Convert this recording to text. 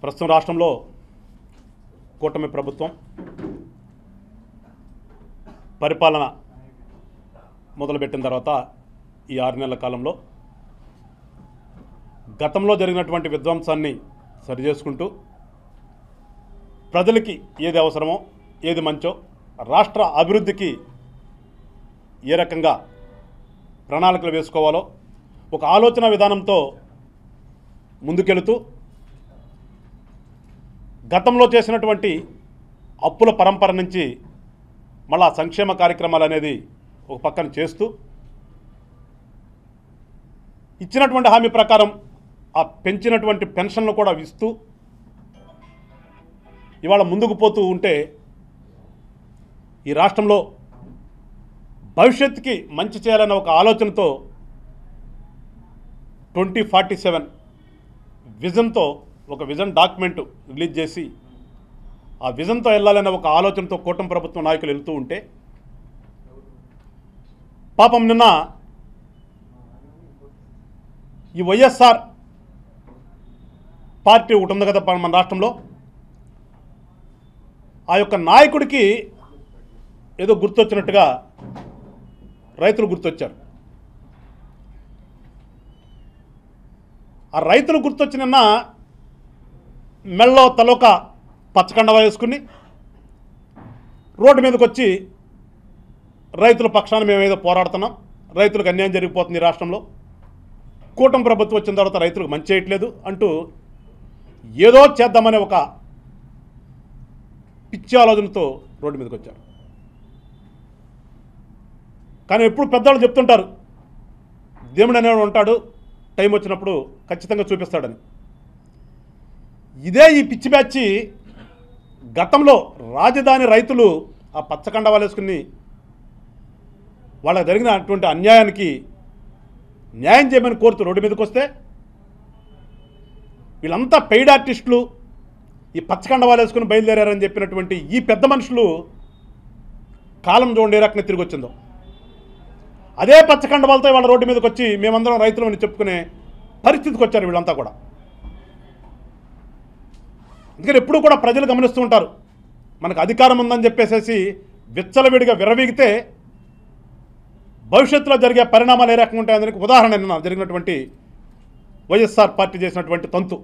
ప్రస్తుతం రాష్ట్రంలో కూటమి ప్రభుత్వం పరిపాలన మొదలుపెట్టిన తర్వాత ఈ 6 నెలల కాలంలో గతంలో జరిగినటువంటి విధ్వంసాన్ని సరిచేసుకుంటూ ప్రజలకి ఏది అవసరమో ఏది మంచో రాష్ట్ర అభివృద్ధికి ఏ రకంగా ప్రణాళికలు వేసుకోవాలో ఒక ఆలోచన విధానంతో ముందుకెళుతూ గతంలో చేసినటువంటి అప్పుల పరంపర నుంచి మళ్ళా సంక్షేమ కార్యక్రమాలు అనేది ఒక పక్కన చేస్తూ ఇచ్చినటువంటి హామీ ప్రకారం ఆ పెంచినటువంటి పెన్షన్లు కూడా ఇస్తూ ఇవాళ ముందుకు పోతూ ఉంటే ఈ రాష్ట్రంలో భవిష్యత్తుకి మంచి చేయాలన్న ఒక ఆలోచనతో 2047 విజన్తో ఒక విజన్ డాక్యుమెంట్ రిలీజ్ చేసి ఆ విజన్తో వెళ్ళాలన్న ఒక ఆలోచనతో కూటమి ప్రభుత్వ నాయకులు వెళ్తూ ఉంటే పాపం నిన్న ఈ వైఎస్ఆర్ పార్టీ ఒకటి ఉంది కదా మన రాష్ట్రంలో, ఆ యొక్క నాయకుడికి ఏదో గుర్తొచ్చినట్టుగా రైతులు గుర్తొచ్చారు. ఆ రైతులు గుర్తొచ్చి నిన్న మెల్లో తలొక పచ్చకండవ వేసుకుని రోడ్డు మీదకి వచ్చి రైతుల పక్షాన మేమేదో పోరాడుతున్నాం, రైతులకు అన్యాయం జరిగిపోతుంది ఈ రాష్ట్రంలో, కూటమి ప్రభుత్వం వచ్చిన తర్వాత రైతులకు మంచి చేయట్లేదు అంటూ ఏదో చేద్దామనే ఒక పిచ్చి ఆలోచనతో రోడ్డు మీదకి వచ్చారు. కానీ ఎప్పుడు పెద్దవాళ్ళు చెప్తుంటారు దేవుడు అనేవాడు ఉంటాడు, టైం వచ్చినప్పుడు ఖచ్చితంగా చూపిస్తాడని. ఇదే ఈ పిచ్చి బ్యాచి గతంలో రాజధాని రైతులు ఆ పచ్చకండవాలు వేసుకుని వాళ్ళకి జరిగినటువంటి అన్యాయానికి న్యాయం చేయమని కోరుతూ రోడ్డు మీదకి వస్తే వీళ్ళంతా పెయిడ్ ఆర్టిస్టులు ఈ పచ్చకండవాలు వేసుకుని బయలుదేరారని చెప్పినటువంటి ఈ పెద్ద మనుషులు కాలం చూడండి ఏ రకంగా తిరిగి వచ్చిందో. అదే పచ్చకండవాలతో వాళ్ళ రోడ్డు మీదకి వచ్చి మేమందరం రైతులు అని చెప్పుకునే పరిస్థితికి వచ్చారు వీళ్ళంతా కూడా. అందుకని ఎప్పుడూ కూడా ప్రజలు గమనిస్తూ ఉంటారు, మనకు అధికారం ఉందని చెప్పేసి విచ్చలవిడిగా విరవీగితే భవిష్యత్తులో జరిగే పరిణామాలు ఏ రకంగా ఉంటాయని ఉదాహరణ నిన్న జరిగినటువంటి వైఎస్ఆర్ పార్టీ చేసినటువంటి తంతు.